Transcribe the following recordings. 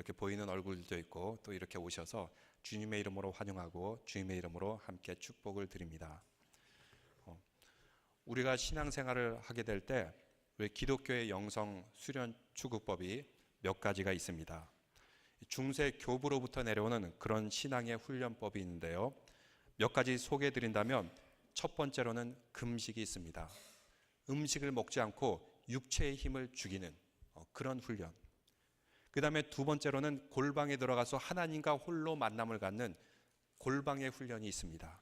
이렇게 보이는 얼굴도 있고 또 이렇게 오셔서 주님의 이름으로 환영하고 주님의 이름으로 함께 축복을 드립니다. 우리가 신앙생활을 하게 될 때 우리 기독교의 영성 수련 추구법이 몇 가지가 있습니다. 중세 교부로부터 내려오는 그런 신앙의 훈련법이 있는데요. 몇 가지 소개해 드린다면 첫 번째로는 금식이 있습니다. 음식을 먹지 않고 육체의 힘을 죽이는 그런 훈련. 그 다음에 두 번째로는 골방에 들어가서 하나님과 홀로 만남을 갖는 골방의 훈련이 있습니다.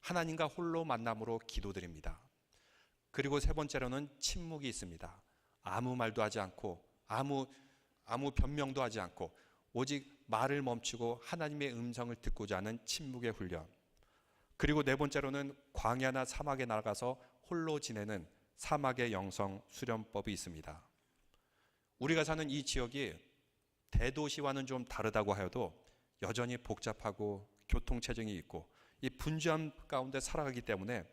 하나님과 홀로 만남으로 기도드립니다. 그리고 세 번째로는 침묵이 있습니다. 아무 말도 하지 않고 아무 변명도 하지 않고 오직 말을 멈추고 하나님의 음성을 듣고자 하는 침묵의 훈련. 그리고 네 번째로는 광야나 사막에 나가서 홀로 지내는 사막의 영성 수련법이 있습니다. 우리가 사는 이 지역이 대도시와는 좀 다르다고 하여도 여전히 복잡하고 교통체증이 있고 이 분주함 가운데 살아가기 때문에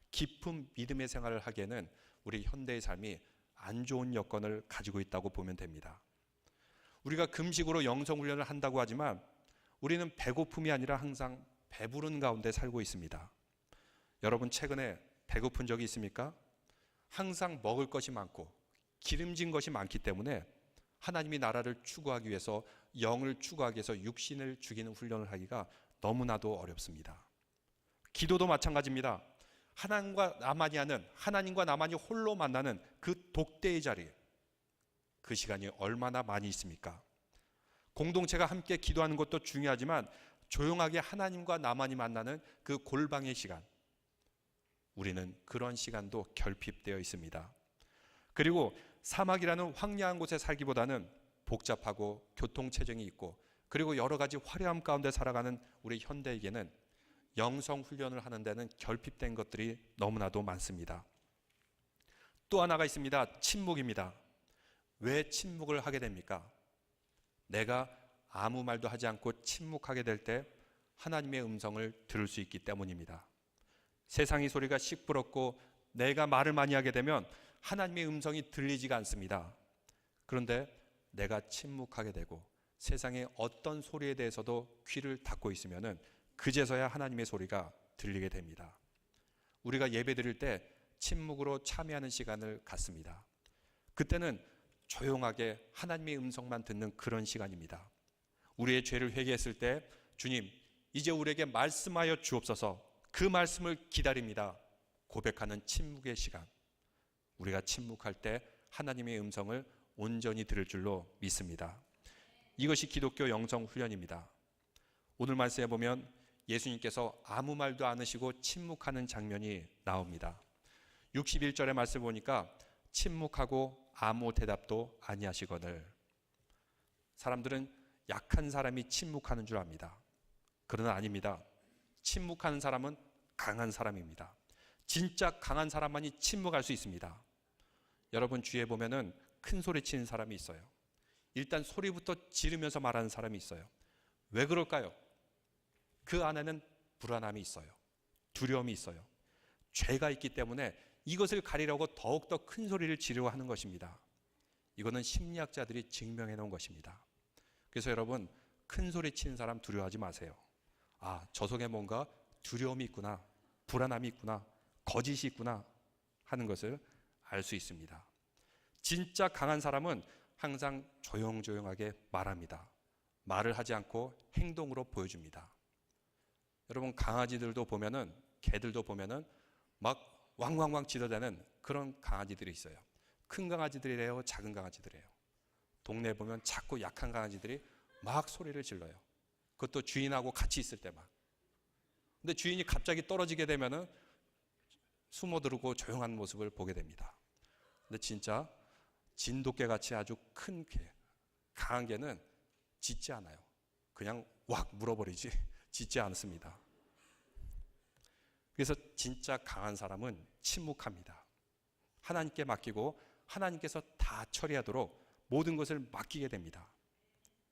깊은 믿음의 생활을 하기에는 우리 현대의 삶이 안 좋은 여건을 가지고 있다고 보면 됩니다. 우리가 금식으로 영성훈련을 한다고 하지만 우리는 배고픔이 아니라 항상 배부른 가운데 살고 있습니다. 여러분 최근에 배고픈 적이 있습니까? 항상 먹을 것이 많고 기름진 것이 많기 때문에 하나님이 나라를 추구하기 위해서 영을 추구하기 위해서 육신을 죽이는 훈련을 하기가 너무나도 어렵습니다. 기도도 마찬가지입니다. 하나님과 나만이 홀로 만나는 그 독대의 자리, 그 시간이 얼마나 많이 있습니까? 공동체가 함께 기도하는 것도 중요하지만 조용하게 하나님과 나만이 만나는 그 골방의 시간, 우리는 그런 시간도 결핍되어 있습니다. 그리고 사막이라는 황량한 곳에 살기보다는 복잡하고 교통체증이 있고 그리고 여러 가지 화려함 가운데 살아가는 우리 현대에게는 영성 훈련을 하는 데는 결핍된 것들이 너무나도 많습니다. 또 하나가 있습니다. 침묵입니다. 왜 침묵을 하게 됩니까? 내가 아무 말도 하지 않고 침묵하게 될 때 하나님의 음성을 들을 수 있기 때문입니다. 세상의 소리가 시끄럽고 내가 말을 많이 하게 되면 하나님의 음성이 들리지가 않습니다. 그런데 내가 침묵하게 되고 세상의 어떤 소리에 대해서도 귀를 닫고 있으면 그제서야 하나님의 소리가 들리게 됩니다. 우리가 예배 드릴 때 침묵으로 참여하는 시간을 갖습니다. 그때는 조용하게 하나님의 음성만 듣는 그런 시간입니다. 우리의 죄를 회개했을 때 주님, 이제 우리에게 말씀하여 주옵소서, 그 말씀을 기다립니다. 고백하는 침묵의 시간. 우리가 침묵할 때 하나님의 음성을 온전히 들을 줄로 믿습니다. 이것이 기독교 영성 훈련입니다. 오늘 말씀에 보면 예수님께서 아무 말도 안 하시고 침묵하는 장면이 나옵니다. 61절의 말씀 보니까 침묵하고 아무 대답도 아니하시거늘. 사람들은 약한 사람이 침묵하는 줄 압니다. 그러나 아닙니다. 침묵하는 사람은 강한 사람입니다. 진짜 강한 사람만이 침묵할 수 있습니다. 여러분 주위에 보면은 큰 소리 치는 사람이 있어요. 일단 소리부터 지르면서 말하는 사람이 있어요. 왜 그럴까요? 그 안에는 불안함이 있어요. 두려움이 있어요. 죄가 있기 때문에 이것을 가리려고 더욱더 큰 소리를 지르고 하는 것입니다. 이거는 심리학자들이 증명해 놓은 것입니다. 그래서 여러분 큰 소리 치는 사람 두려워하지 마세요. 아, 저 속에 뭔가 두려움이 있구나, 불안함이 있구나, 거짓이 있구나 하는 것을 알 수 있습니다. 진짜 강한 사람은 항상 조용조용하게 말합니다. 말을 하지 않고 행동으로 보여줍니다. 여러분 강아지들도 보면은, 개들도 보면은 막 왕왕왕 짖어대는 그런 강아지들이 있어요. 큰 강아지들이래요, 작은 강아지들이래요. 동네에 보면 작고 약한 강아지들이 막 소리를 질러요. 그것도 주인하고 같이 있을 때만. 근데 주인이 갑자기 떨어지게 되면은 숨어들고 조용한 모습을 보게 됩니다. 근데 진짜 진돗개 같이 아주 큰 개, 강한 개는 짖지 않아요. 그냥 왁 물어버리지 짖지 않습니다. 그래서 진짜 강한 사람은 침묵합니다. 하나님께 맡기고 하나님께서 다 처리하도록 모든 것을 맡기게 됩니다.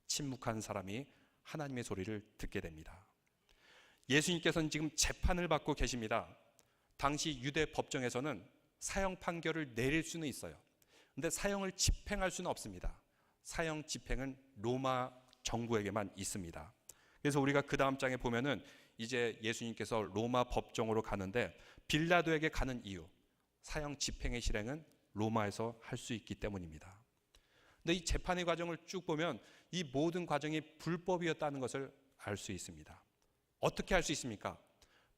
침묵한 사람이 하나님의 소리를 듣게 됩니다. 예수님께서는 지금 재판을 받고 계십니다. 당시 유대 법정에서는 사형 판결을 내릴 수는 있어요. 그런데 사형을 집행할 수는 없습니다. 사형 집행은 로마 정부에게만 있습니다. 그래서 우리가 그 다음 장에 보면은 이제 예수님께서 로마 법정으로 가는데 빌라도에게 가는 이유, 사형 집행의 실행은 로마에서 할 수 있기 때문입니다. 근데 이 재판의 과정을 쭉 보면 이 모든 과정이 불법이었다는 것을 알 수 있습니다. 어떻게 알 수 있습니까?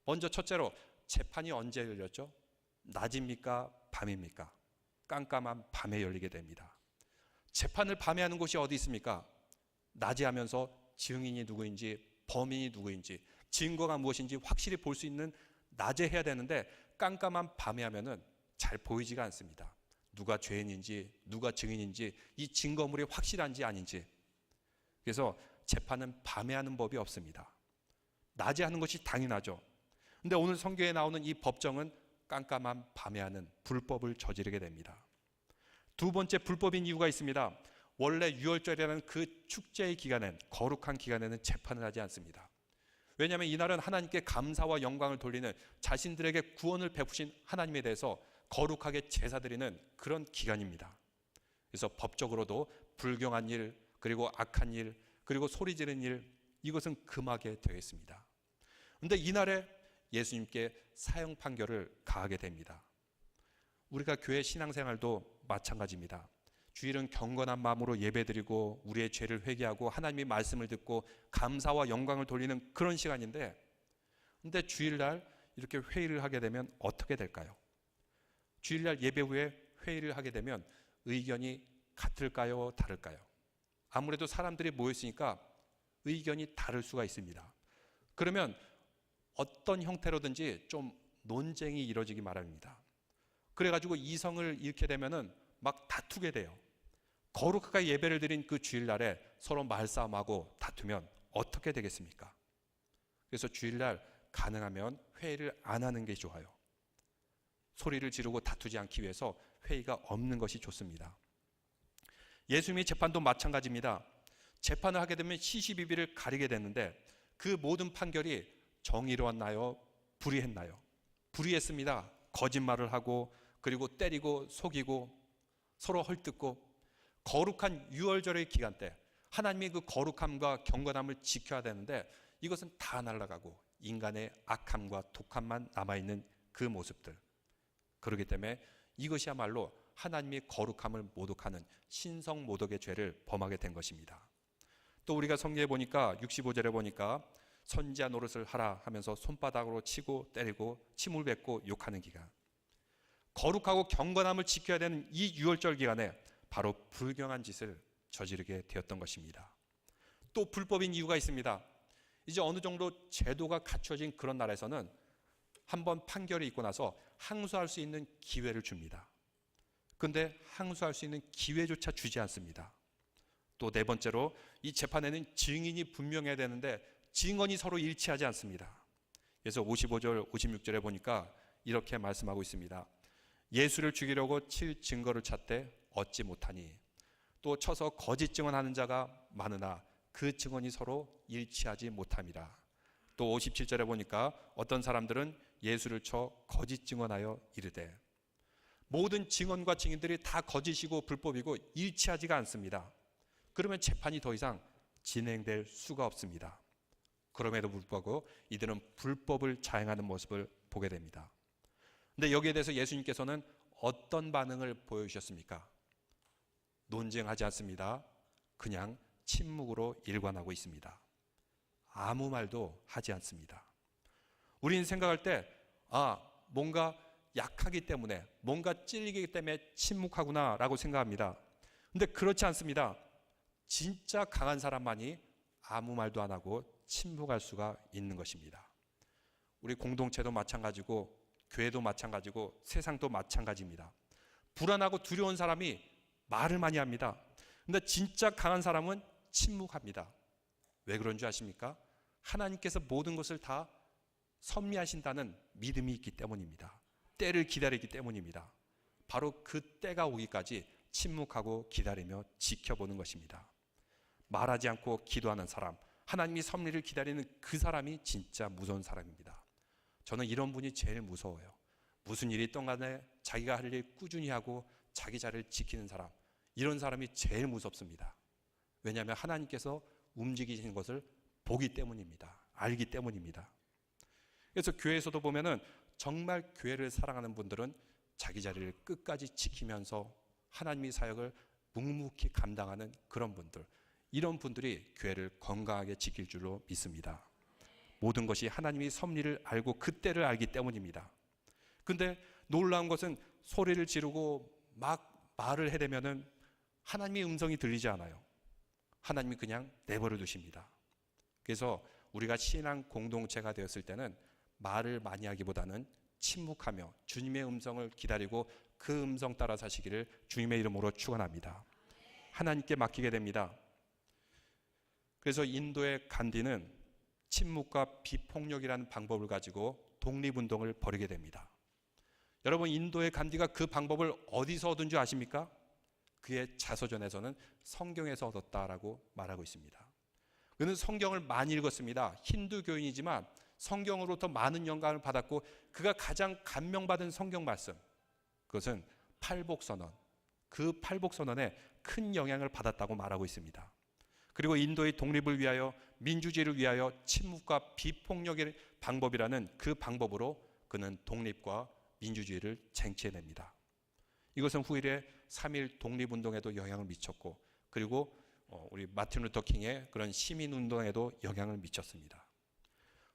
먼저 첫째로 재판이 언제 열렸죠? 낮입니까? 밤입니까? 깜깜한 밤에 열리게 됩니다. 재판을 밤에 하는 곳이 어디 있습니까? 낮에 하면서 증인이 누구인지, 범인이 누구인지, 증거가 무엇인지 확실히 볼 수 있는 낮에 해야 되는데 깜깜한 밤에 하면은 잘 보이지가 않습니다. 누가 죄인인지, 누가 증인인지, 이 증거물이 확실한지 아닌지. 그래서 재판은 밤에 하는 법이 없습니다. 낮에 하는 것이 당연하죠. 근데 오늘 성경에 나오는 이 법정은 깜깜한 밤에 하는 불법을 저지르게 됩니다. 두 번째 불법인 이유가 있습니다. 원래 유월절이라는 그 축제의 기간엔, 거룩한 기간에는 재판을 하지 않습니다. 왜냐하면 이날은 하나님께 감사와 영광을 돌리는, 자신들에게 구원을 베푸신 하나님에 대해서 거룩하게 제사드리는 그런 기간입니다. 그래서 법적으로도 불경한 일, 그리고 악한 일, 그리고 소리 지르는 일, 이것은 금하게 되어 있습니다. 그런데 이날에 예수님께 사형 판결을 가하게 됩니다. 우리가 교회 신앙생활도 마찬가지입니다. 주일은 경건한 마음으로 예배드리고 우리의 죄를 회개하고 하나님의 말씀을 듣고 감사와 영광을 돌리는 그런 시간인데, 근데 주일날 이렇게 회의를 하게 되면 어떻게 될까요? 주일날 예배 후에 회의를 하게 되면 의견이 같을까요? 다를까요? 아무래도 사람들이 모였으니까 의견이 다를 수가 있습니다. 그러면 어떤 형태로든지 좀 논쟁이 이루어지기 마련입니다. 그래가지고 이성을 잃게 되면은 막 다투게 돼요. 거룩하게 예배를 드린 그 주일날에 서로 말싸움하고 다투면 어떻게 되겠습니까? 그래서 주일날 가능하면 회의를 안 하는 게 좋아요. 소리를 지르고 다투지 않기 위해서 회의가 없는 것이 좋습니다. 예수님의 재판도 마찬가지입니다. 재판을 하게 되면 시시비비를 가리게 되는데 그 모든 판결이 정의로웠나요? 불의했나요? 불의했습니다. 거짓말을 하고 그리고 때리고 속이고 서로 헐뜯고, 거룩한 유월절의 기간 때 하나님의 그 거룩함과 경건함을 지켜야 되는데 이것은 다 날아가고 인간의 악함과 독함만 남아있는 그 모습들. 그렇기 때문에 이것이야말로 하나님의 거룩함을 모독하는 신성모독의 죄를 범하게 된 것입니다. 또 우리가 성경에 보니까 65절에 보니까 선지자 노릇을 하라 하면서 손바닥으로 치고 때리고 침을 뱉고 욕하는 기간, 거룩하고 경건함을 지켜야 되는 이 유월절 기간에 바로 불경한 짓을 저지르게 되었던 것입니다. 또 불법인 이유가 있습니다. 이제 어느 정도 제도가 갖춰진 그런 나라에서는 한번 판결이 있고 나서 항소할 수 있는 기회를 줍니다. 그런데 항소할 수 있는 기회조차 주지 않습니다. 또 네 번째로 이 재판에는 증인이 분명해야 되는데 증언이 서로 일치하지 않습니다. 그래서 55절, 56절에 보니까 이렇게 말씀하고 있습니다. 예수를 죽이려고 칠 증거를 찾되 얻지 못하니 또 쳐서 거짓 증언하는 자가 많으나 그 증언이 서로 일치하지 못함이라. 또 57절에 보니까 어떤 사람들은 예수를 쳐 거짓 증언하여 이르되, 모든 증언과 증인들이 다 거짓이고 불법이고 일치하지가 않습니다. 그러면 재판이 더 이상 진행될 수가 없습니다. 그럼에도 불구하고 이들은 불법을 자행하는 모습을 보게 됩니다. 근데 여기에 대해서 예수님께서는 어떤 반응을 보여주셨습니까? 논쟁하지 않습니다. 그냥 침묵으로 일관하고 있습니다. 아무 말도 하지 않습니다. 우리는 생각할 때 뭔가 약하기 때문에, 뭔가 찔리기 때문에 침묵하구나 라고 생각합니다. 근데 그렇지 않습니다. 진짜 강한 사람만이 아무 말도 안 하고 침묵할 수가 있는 것입니다. 우리 공동체도 마찬가지고 교회도 마찬가지고 세상도 마찬가지입니다. 불안하고 두려운 사람이 말을 많이 합니다. 근데 진짜 강한 사람은 침묵합니다. 왜 그런 줄 아십니까? 하나님께서 모든 것을 다 섭리하신다는 믿음이 있기 때문입니다. 때를 기다리기 때문입니다. 바로 그 때가 오기까지 침묵하고 기다리며 지켜보는 것입니다. 말하지 않고 기도하는 사람, 하나님이 섭리를 기다리는 그 사람이 진짜 무서운 사람입니다. 저는 이런 분이 제일 무서워요. 무슨 일이 있던 간에 자기가 할 일 꾸준히 하고 자기 자리를 지키는 사람, 이런 사람이 제일 무섭습니다. 왜냐하면 하나님께서 움직이시는 것을 보기 때문입니다. 알기 때문입니다. 그래서 교회에서도 보면은 정말 교회를 사랑하는 분들은 자기 자리를 끝까지 지키면서 하나님의 사역을 묵묵히 감당하는 그런 분들, 이런 분들이 교회를 건강하게 지킬 줄로 믿습니다. 모든 것이 하나님의 섭리를 알고 그때를 알기 때문입니다. 근데 놀라운 것은 소리를 지르고 막 말을 해대면은 하나님의 음성이 들리지 않아요. 하나님이 그냥 내버려 두십니다. 그래서 우리가 신앙 공동체가 되었을 때는 말을 많이 하기보다는 침묵하며 주님의 음성을 기다리고 그 음성 따라 사시기를 주님의 이름으로 축원합니다. 하나님께 맡기게 됩니다. 그래서 인도의 간디는 침묵과 비폭력이라는 방법을 가지고 독립운동을 벌이게 됩니다. 여러분, 인도의 간디가 그 방법을 어디서 얻은 줄 아십니까? 그의 자서전에서는 성경에서 얻었다라고 말하고 있습니다. 그는 성경을 많이 읽었습니다. 힌두교인이지만 성경으로부터 많은 영감을 받았고 그가 가장 감명받은 성경 말씀, 그것은 팔복선언, 그 팔복선언에 큰 영향을 받았다고 말하고 있습니다. 그리고 인도의 독립을 위하여, 민주주의를 위하여 침묵과 비폭력의 방법이라는 그 방법으로 그는 독립과 민주주의를 쟁취해냅니다. 이것은 후일에 3.1 독립운동에도 영향을 미쳤고, 그리고 우리 마틴 루터 킹의 그런 시민운동에도 영향을 미쳤습니다.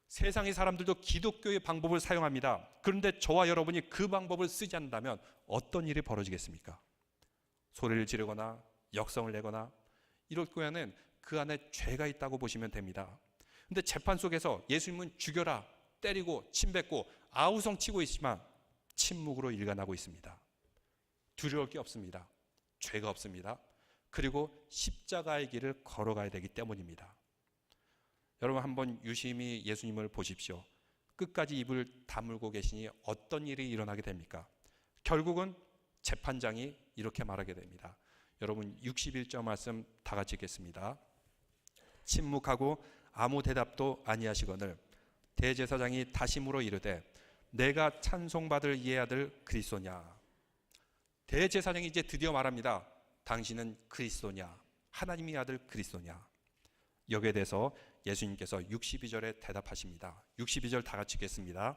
세상의 사람들도 기독교의 방법을 사용합니다. 그런데 저와 여러분이 그 방법을 쓰지 않는다면 어떤 일이 벌어지겠습니까? 소리를 지르거나 역성을 내거나 이럴 거에는 그 안에 죄가 있다고 보시면 됩니다. 그런데 재판 속에서 예수님은 죽여라, 때리고 침뱉고 아우성치고 있지만 침묵으로 일관하고 있습니다. 두려울 게 없습니다. 죄가 없습니다. 그리고 십자가의 길을 걸어가야 되기 때문입니다. 여러분, 한번 유심히 예수님을 보십시오. 끝까지 입을 다물고 계시니 어떤 일이 일어나게 됩니까? 결국은 재판장이 이렇게 말하게 됩니다. 여러분, 61절 말씀 다 같이 읽겠습니다. 침묵하고 아무 대답도 아니하시거늘 대제사장이 다시 물어 이르되 내가 찬송받을 이의 아들 그리스도냐? 대제사장이 이제 드디어 말합니다. 당신은 그리스도냐? 하나님의 아들 그리스도냐? 여기에 대해서 예수님께서 62절에 대답하십니다. 62절 다 같이 읽겠습니다.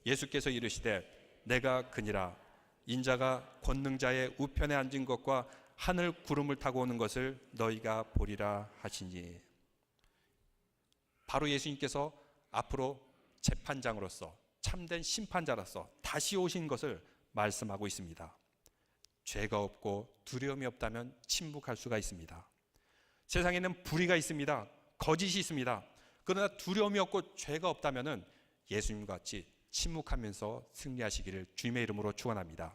예수께서 이르시되 내가 그니라. 인자가 권능자의 우편에 앉은 것과 하늘 구름을 타고 오는 것을 너희가 보리라 하시니. 바로 예수님께서 앞으로 재판장으로서 참된 심판자로서 다시 오신 것을 말씀하고 있습니다. 죄가 없고 두려움이 없다면 침묵할 수가 있습니다. 세상에는 불의가 있습니다. 거짓이 있습니다. 그러나 두려움이 없고 죄가 없다면 예수님과 같이 침묵하면서 승리하시기를 주님의 이름으로 축원합니다.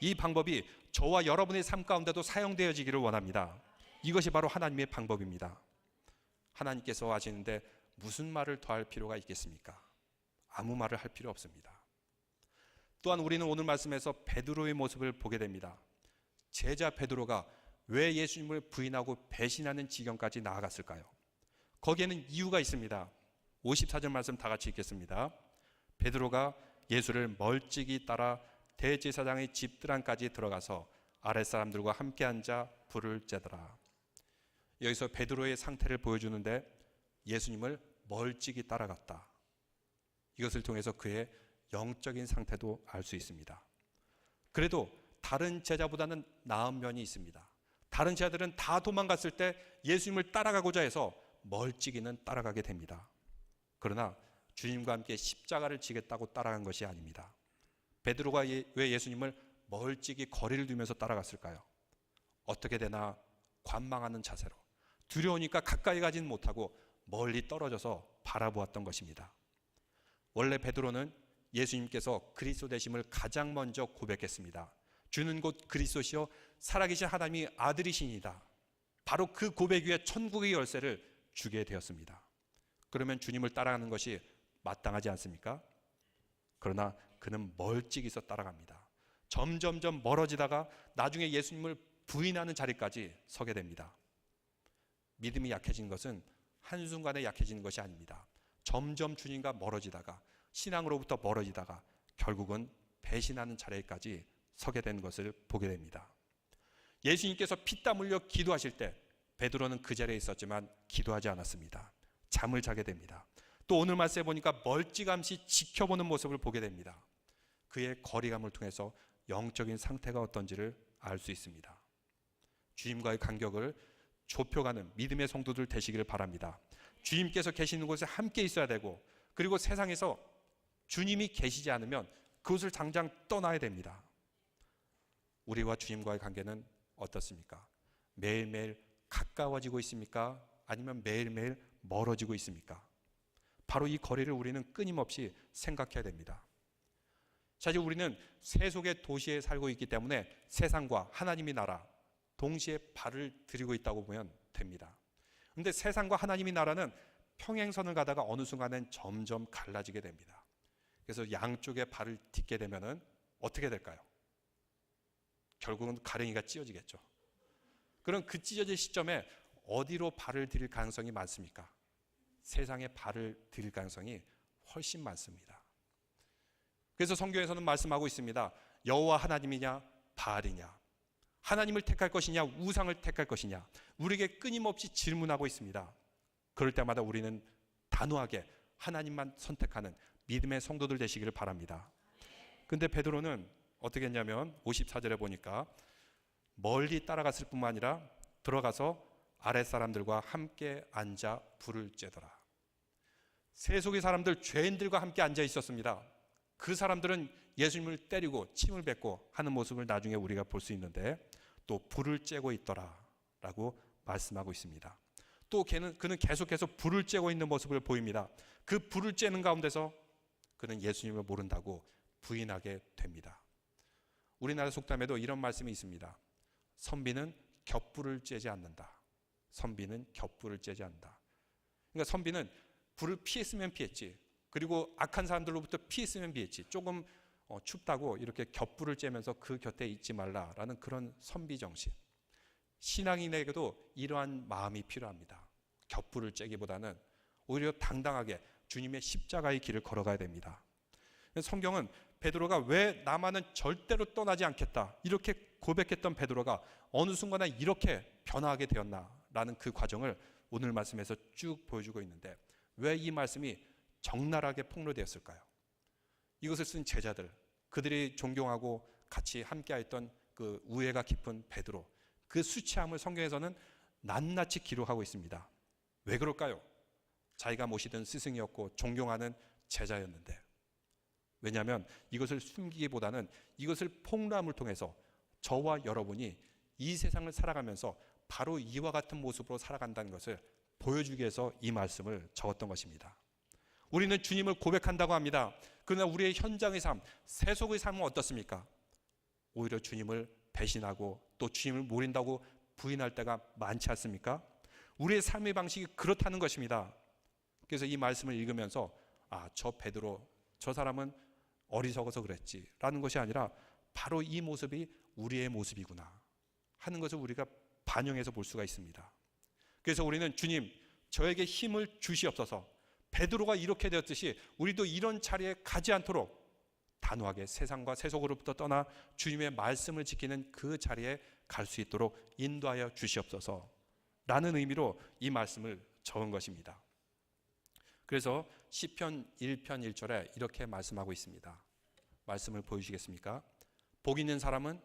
이 방법이 저와 여러분의 삶 가운데도 사용되어지기를 원합니다. 이것이 바로 하나님의 방법입니다. 하나님께서 하시는데 무슨 말을 더할 필요가 있겠습니까? 아무 말을 할 필요 없습니다. 또한 우리는 오늘 말씀에서 베드로의 모습을 보게 됩니다. 제자 베드로가 왜 예수님을 부인하고 배신하는 지경까지 나아갔을까요? 거기에는 이유가 있습니다. 54절 말씀 다 같이 읽겠습니다. 베드로가 예수를 멀찍이 따라 대제사장의 집들 안까지 들어가서 아랫사람들과 함께 앉아 불을 쬐더라. 여기서 베드로의 상태를 보여주는데 예수님을 멀찍이 따라갔다. 이것을 통해서 그의 영적인 상태도 알 수 있습니다. 그래도 다른 제자보다는 나은 면이 있습니다. 다른 제자들은 다 도망갔을 때 예수님을 따라가고자 해서 멀찍이는 따라가게 됩니다. 그러나 주님과 함께 십자가를 지겠다고 따라간 것이 아닙니다. 베드로가 왜 예수님을 멀찍이 거리를 두면서 따라갔을까요? 어떻게 되나 관망하는 자세로, 두려우니까 가까이 가지는 못하고 멀리 떨어져서 바라보았던 것입니다. 원래 베드로는 예수님께서 그리스도 되심을 가장 먼저 고백했습니다. 주는 곧 그리스도시요 살아계신 하나님의 아들이시니다. 바로 그 고백 위에 천국의 열쇠를 주게 되었습니다. 그러면 주님을 따라가는 것이 마땅하지 않습니까? 그러나 그는 멀찍이서 따라갑니다. 점점점 멀어지다가 나중에 예수님을 부인하는 자리까지 서게 됩니다. 믿음이 약해진 것은 한순간에 약해지는 것이 아닙니다. 점점 주님과 멀어지다가, 신앙으로부터 멀어지다가 결국은 배신하는 자리까지 서게 된 것을 보게 됩니다. 예수님께서 피땀 흘려 기도하실 때 베드로는 그 자리에 있었지만 기도하지 않았습니다. 잠을 자게 됩니다. 또 오늘 말씀에 보니까 멀찌감치 지켜보는 모습을 보게 됩니다. 그의 거리감을 통해서 영적인 상태가 어떤지를 알 수 있습니다. 주님과의 간격을 좁혀가는 믿음의 성도들 되시기를 바랍니다. 주님께서 계시는 곳에 함께 있어야 되고, 그리고 세상에서 주님이 계시지 않으면 그곳을 당장 떠나야 됩니다. 우리와 주님과의 관계는 어떻습니까? 매일매일 가까워지고 있습니까? 아니면 매일매일 멀어지고 있습니까? 바로 이 거리를 우리는 끊임없이 생각해야 됩니다. 사실 우리는 세속의 도시에 살고 있기 때문에 세상과 하나님의 나라 동시에 발을 들이고 있다고 보면 됩니다. 그런데 세상과 하나님의 나라는 평행선을 가다가 어느 순간엔 점점 갈라지게 됩니다. 그래서 양쪽에 발을 딛게 되면 어떻게 될까요? 결국은 가랭이가 찢어지겠죠. 그럼 그 찢어질 시점에 어디로 발을 들일 가능성이 많습니까? 세상에 발을 들일 가능성이 훨씬 많습니다. 그래서 성경에서는 말씀하고 있습니다. 여호와 하나님이냐 바알이냐, 하나님을 택할 것이냐 우상을 택할 것이냐, 우리에게 끊임없이 질문하고 있습니다. 그럴 때마다 우리는 단호하게 하나님만 선택하는 믿음의 성도들 되시기를 바랍니다. 근데 베드로는 어떻게 했냐면 54절에 보니까 멀리 따라갔을 뿐만 아니라 들어가서 아랫사람들과 함께 앉아 불을 쬐더라. 세속의 사람들, 죄인들과 함께 앉아 있었습니다. 그 사람들은 예수님을 때리고 침을 뱉고 하는 모습을 나중에 우리가 볼 수 있는데, 또 불을 쬐고 있더라 라고 말씀하고 있습니다. 또 그는 계속해서 불을 쬐고 있는 모습을 보입니다. 그 불을 쬐는 가운데서 그는 예수님을 모른다고 부인하게 됩니다. 우리나라 속담에도 이런 말씀이 있습니다. 선비는 겹불을 쬐지 않는다. 선비는 겹불을 쬐지 않는다. 그러니까 선비는 불을 피했으면 피했지, 그리고 악한 사람들로부터 피했으면 피했지, 조금 춥다고 이렇게 겹불을 쬐면서 그 곁에 있지 말라라는 그런 선비 정신. 신앙인에게도 이러한 마음이 필요합니다. 겹불을 쬐기보다는 오히려 당당하게 주님의 십자가의 길을 걸어가야 됩니다. 성경은 베드로가 왜 나만은 절대로 떠나지 않겠다 이렇게 고백했던 베드로가 어느 순간에 이렇게 변화하게 되었나라는 그 과정을 오늘 말씀에서 쭉 보여주고 있는데, 왜 이 말씀이 적나라하게 폭로되었을까요? 이것을 쓴 제자들, 그들이 존경하고 같이 함께했던 그 우애가 깊은 베드로, 그 수치함을 성경에서는 낱낱이 기록하고 있습니다. 왜 그럴까요? 자기가 모시던 스승이었고 존경하는 제자였는데. 왜냐하면 이것을 숨기기보다는 이것을 폭로함을 통해서 저와 여러분이 이 세상을 살아가면서 바로 이와 같은 모습으로 살아간다는 것을 보여주기 위해서 이 말씀을 적었던 것입니다. 우리는 주님을 고백한다고 합니다. 그러나 우리의 현장의 삶, 세속의 삶은 어떻습니까? 오히려 주님을 배신하고 또 주님을 모른다고 부인할 때가 많지 않습니까? 우리의 삶의 방식이 그렇다는 것입니다. 그래서 이 말씀을 읽으면서 저 베드로, 저 사람은 어리석어서 그랬지 라는 것이 아니라 바로 이 모습이 우리의 모습이구나 하는 것을 우리가 반영해서 볼 수가 있습니다. 그래서 우리는 주님, 저에게 힘을 주시옵소서, 베드로가 이렇게 되었듯이 우리도 이런 자리에 가지 않도록 단호하게 세상과 세속으로부터 떠나 주님의 말씀을 지키는 그 자리에 갈 수 있도록 인도하여 주시옵소서 라는 의미로 이 말씀을 적은 것입니다. 그래서 시편 1편 1절에 이렇게 말씀하고 있습니다. 말씀을 보여주시겠습니까? 복 있는 사람은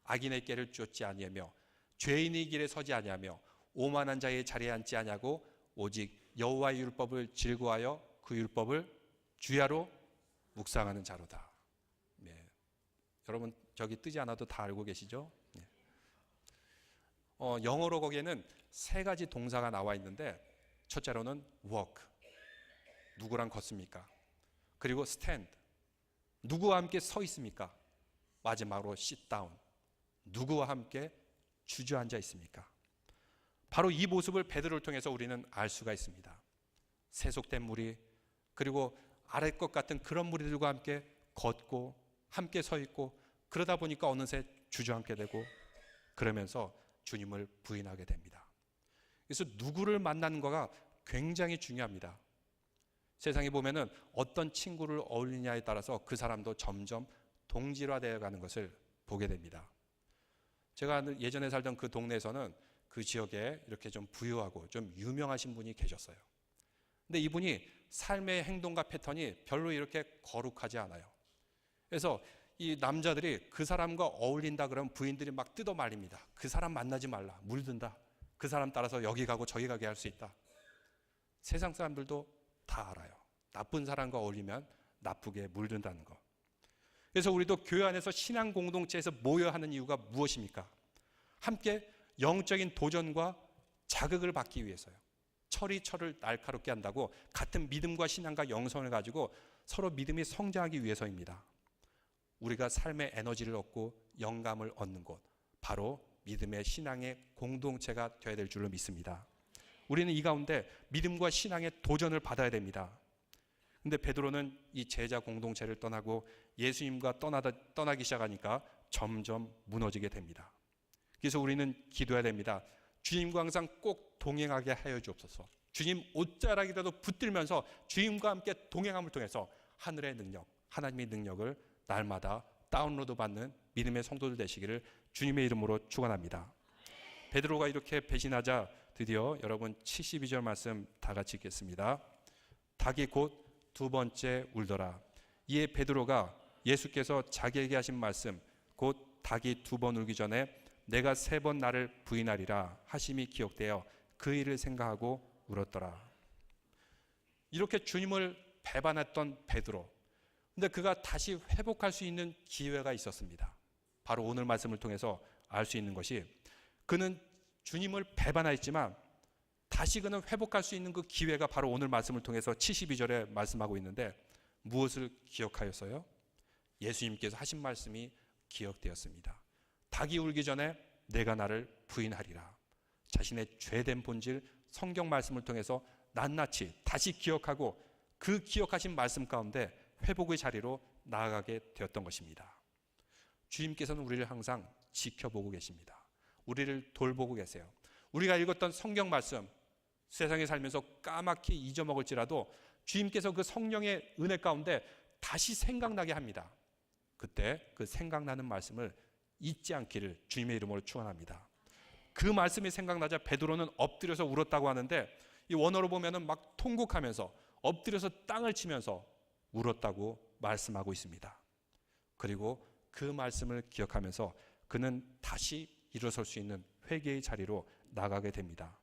악인의 꾀를 쫓지 아니하며 죄인의 길에 서지 아니하며 오만한 자의 자리에 앉지 아니하고 오직 여호와의 율법을 즐거워하여 그 율법을 주야로 묵상하는 자로다. 네. 여러분 저기 뜨지 않아도 다 알고 계시죠? 네. 영어로 거기에는 세 가지 동사가 나와 있는데, 첫째로는 walk, 누구랑 걷습니까? 그리고 stand, 누구와 함께 서 있습니까? 마지막으로 sit down, 누구와 함께 주저앉아 있습니까? 바로 이 모습을 베드로를 통해서 우리는 알 수가 있습니다. 세속된 무리, 그리고 아랫 것 같은 그런 무리들과 함께 걷고 함께 서 있고, 그러다 보니까 어느새 주저앉게 되고 그러면서 주님을 부인하게 됩니다. 그래서 누구를 만나는 거가 굉장히 중요합니다. 세상에 보면은 어떤 친구를 어울리냐에 따라서 그 사람도 점점 동질화되어 가는 것을 보게 됩니다. 제가 예전에 살던 그 동네에서는 그 지역에 이렇게 좀 부유하고 좀 유명하신 분이 계셨어요. 근데 이분이 삶의 행동과 패턴이 별로 이렇게 거룩하지 않아요. 그래서 이 남자들이 그 사람과 어울린다 그러면 부인들이 막 뜯어 말립니다. 그 사람 만나지 말라. 물든다. 그 사람 따라서 여기 가고 저기 가게 할 수 있다. 세상 사람들도 다 알아요. 나쁜 사람과 어울리면 나쁘게 물든다는 거. 그래서 우리도 교회 안에서 신앙 공동체에서 모여야 하는 이유가 무엇입니까? 함께 영적인 도전과 자극을 받기 위해서요. 철이 철을 날카롭게 한다고 같은 믿음과 신앙과 영성을 가지고 서로 믿음이 성장하기 위해서입니다. 우리가 삶의 에너지를 얻고 영감을 얻는 곳, 바로 믿음의 신앙의 공동체가 되어야 될 줄로 믿습니다. 우리는 이 가운데 믿음과 신앙의 도전을 받아야 됩니다. 근데 베드로는 이 제자 공동체를 떠나고 예수님과 떠나기 시작하니까 점점 무너지게 됩니다. 그래서 우리는 기도해야 됩니다. 주님과 항상 꼭 동행하게 하여 주옵소서. 주님 옷자락이라도 붙들면서 주님과 함께 동행함을 통해서 하늘의 능력, 하나님의 능력을 날마다 다운로드 받는 믿음의 성도들 되시기를 주님의 이름으로 축원합니다. 베드로가 이렇게 배신하자 드디어 여러분 72절 말씀 다 같이 읽겠습니다. 닭이 곧 두 번째 울더라. 이에 베드로가 예수께서 자기에게 하신 말씀 곧 닭이 두 번 울기 전에 내가 세 번 나를 부인하리라 하심이 기억되어 그 일을 생각하고 울었더라. 이렇게 주님을 배반했던 베드로, 근데 그가 다시 회복할 수 있는 기회가 있었습니다. 바로 오늘 말씀을 통해서 알 수 있는 것이, 그는 주님을 배반하였지만 다시 그는 회복할 수 있는 그 기회가 바로 오늘 말씀을 통해서 72절에 말씀하고 있는데, 무엇을 기억하였어요? 예수님께서 하신 말씀이 기억되었습니다. 닭이 울기 전에 내가 나를 부인하리라. 자신의 죄된 본질, 성경 말씀을 통해서 낱낱이 다시 기억하고 그 기억하신 말씀 가운데 회복의 자리로 나아가게 되었던 것입니다. 주님께서는 우리를 항상 지켜보고 계십니다. 우리를 돌보고 계세요. 우리가 읽었던 성경 말씀, 세상에 살면서 까맣게 잊어먹을지라도 주님께서 그 성령의 은혜 가운데 다시 생각나게 합니다. 그때 그 생각나는 말씀을 잊지 않기를 주님의 이름으로 축원합니다. 그 말씀이 생각나자 베드로는 엎드려서 울었다고 하는데, 이 원어로 보면은 막 통곡하면서 엎드려서 땅을 치면서 울었다고 말씀하고 있습니다. 그리고 그 말씀을 기억하면서 그는 다시 일어설 수 있는 회개의 자리로 나가게 됩니다.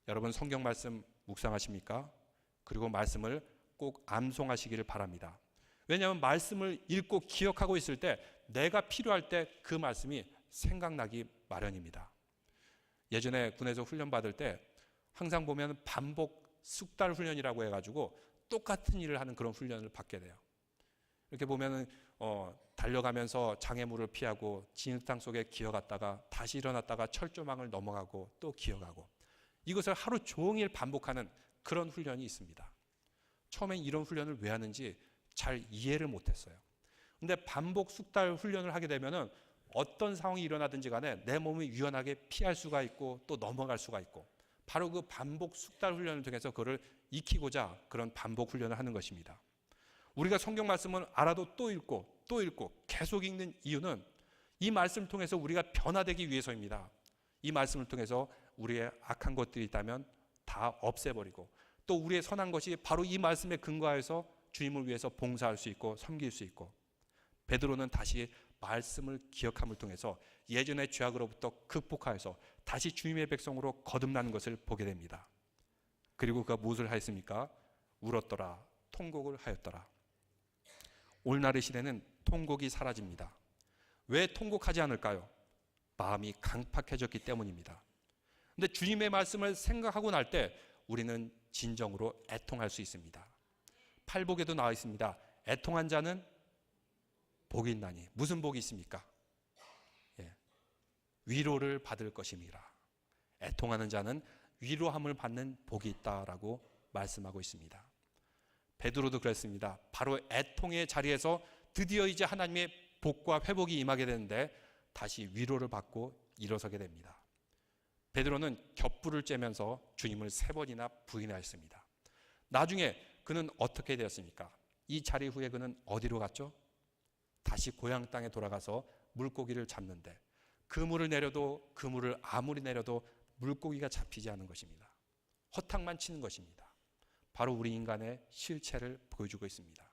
여러분 성경 말씀 묵상하십니까? 그리고 말씀을 꼭 암송하시기를 바랍니다. 왜냐하면 말씀을 읽고 기억하고 있을 때 내가 필요할 때 그 말씀이 생각나기 마련입니다. 예전에 군에서 훈련 받을 때 항상 보면 반복 숙달 훈련이라고 해가지고 똑같은 일을 하는 그런 훈련을 받게 돼요. 이렇게 보면은 달려가면서 장애물을 피하고 진흙탕 속에 기어갔다가 다시 일어났다가 철조망을 넘어가고 또 기어가고, 이것을 하루 종일 반복하는 그런 훈련이 있습니다. 처음엔 이런 훈련을 왜 하는지 잘 이해를 못했어요. 근데 반복 숙달 훈련을 하게 되면은 어떤 상황이 일어나든지 간에 내 몸이 유연하게 피할 수가 있고 또 넘어갈 수가 있고, 바로 그 반복 숙달 훈련을 통해서 그걸 익히고자 그런 반복 훈련을 하는 것입니다. 우리가 성경 말씀은 알아도 또 읽고 또 읽고 계속 읽는 이유는 이 말씀을 통해서 우리가 변화되기 위해서입니다. 이 말씀을 통해서 우리의 악한 것들이 있다면 다 없애버리고, 또 우리의 선한 것이 바로 이 말씀에 근거하여서 주님을 위해서 봉사할 수 있고 섬길 수 있고, 베드로는 다시 말씀을 기억함을 통해서 예전의 죄악으로부터 극복하여서 다시 주님의 백성으로 거듭나는 것을 보게 됩니다. 그리고 그가 무엇을 하였습니까? 울었더라, 통곡을 하였더라. 오늘날의 시대는 통곡이 사라집니다. 왜 통곡하지 않을까요? 마음이 강팍해졌기 때문입니다. 근데 주님의 말씀을 생각하고 날 때 우리는 진정으로 애통할 수 있습니다. 팔복에도 나와 있습니다. 애통한 자는 복이 있나니. 무슨 복이 있습니까? 위로를 받을 것임이라. 애통하는 자는 위로함을 받는 복이 있다라고 말씀하고 있습니다. 베드로도 그랬습니다. 바로 애통의 자리에서 드디어 이제 하나님의 복과 회복이 임하게 되는데 다시 위로를 받고 일어서게 됩니다. 베드로는 겹불을 쬐면서 주님을 3번이나 부인하였습니다. 나중에 그는 어떻게 되었습니까? 이 자리 후에 그는 어디로 갔죠? 다시 고향 땅에 돌아가서 물고기를 잡는데, 그물을 내려도 그물을 아무리 내려도 물고기가 잡히지 않는 것입니다. 허탕만 치는 것입니다. 바로 우리 인간의 실체를 보여주고 있습니다.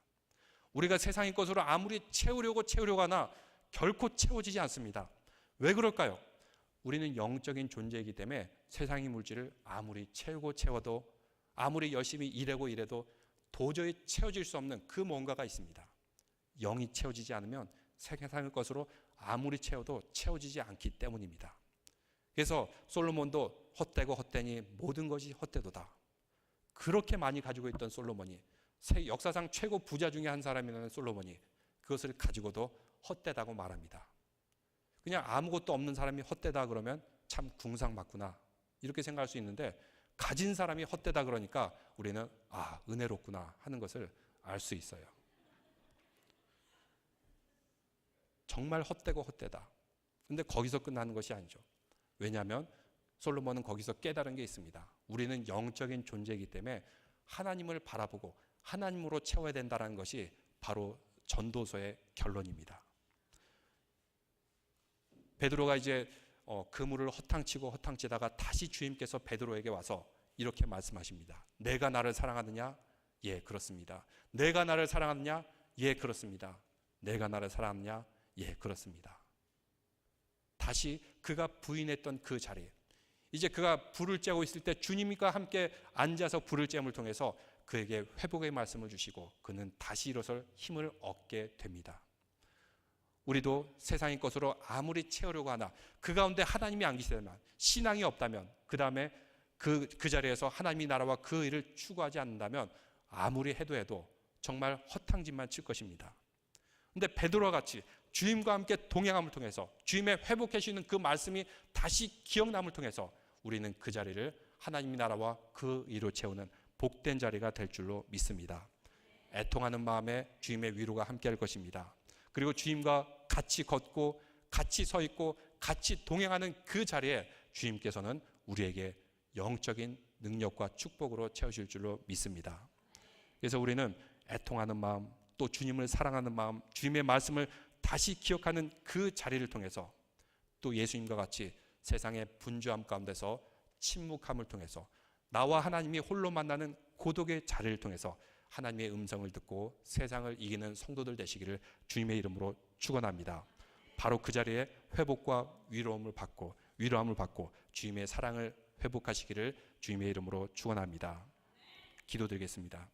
우리가 세상의 것으로 아무리 채우려고 하나 결코 채워지지 않습니다. 왜 그럴까요? 우리는 영적인 존재이기 때문에 세상의 물질을 아무리 채워도 아무리 열심히 일해도 도저히 채워질 수 없는 그 뭔가가 있습니다. 영이 채워지지 않으면 세상의 것으로 아무리 채워도 채워지지 않기 때문입니다. 그래서 솔로몬도 헛되고 헛되니 모든 것이 헛되도다. 그렇게 많이 가지고 있던 솔로몬이, 역사상 최고 부자 중에 한 사람이라는 솔로몬이 그것을 가지고도 헛되다고 말합니다. 그냥 아무것도 없는 사람이 헛되다 그러면 참 궁상 맞구나 이렇게 생각할 수 있는데, 가진 사람이 헛되다 그러니까 우리는 은혜롭구나 하는 것을 알 수 있어요. 정말 헛되고 헛되다. 근데 거기서 끝나는 것이 아니죠. 왜냐하면 솔로몬은 거기서 깨달은 게 있습니다. 우리는 영적인 존재이기 때문에 하나님을 바라보고 하나님으로 채워야 된다는 것이 바로 전도서의 결론입니다. 베드로가 이제 그물을 허탕치다가 다시 주님께서 베드로에게 와서 이렇게 말씀하십니다. 내가 나를 사랑하느냐? 예, 그렇습니다. 내가 나를 사랑하느냐? 예, 그렇습니다. 내가 나를 사랑하느냐? 예, 그렇습니다. 다시 그가 부인했던 그 자리에, 이제 그가 불을 쬐고 있을 때 주님과 함께 앉아서 불을 쬐음을 통해서 그에게 회복의 말씀을 주시고 그는 다시 일어설 힘을 얻게 됩니다. 우리도 세상의 것으로 아무리 채우려고 하나 그 가운데 하나님이 안 계시다면, 신앙이 없다면, 그 다음에 그 자리에서 하나님의 나라와 그 일을 추구하지 않는다면 아무리 해도 정말 허탕짓만 칠 것입니다. 그런데 베드로와 같이 주님과 함께 동행함을 통해서 주님의 회복해 주시는 그 말씀이 다시 기억남을 통해서 우리는 그 자리를 하나님의 나라와 그 일을 채우는 복된 자리가 될 줄로 믿습니다. 애통하는 마음에 주님의 위로가 함께할 것입니다. 그리고 주님과 같이 걷고 같이 서 있고 같이 동행하는 그 자리에 주님께서는 우리에게 영적인 능력과 축복으로 채우실 줄로 믿습니다. 그래서 우리는 애통하는 마음, 또 주님을 사랑하는 마음, 주님의 말씀을 다시 기억하는 그 자리를 통해서 또 예수님과 같이 세상의 분주함 가운데서 침묵함을 통해서 나와 하나님이 홀로 만나는 고독의 자리를 통해서 하나님의 음성을 듣고 세상을 이기는 성도들 되시기를 주님의 이름으로 축원합니다. 바로 그 자리에 회복과 위로함을 받고 주님의 사랑을 회복하시기를 주님의 이름으로 축원합니다. 기도드리겠습니다.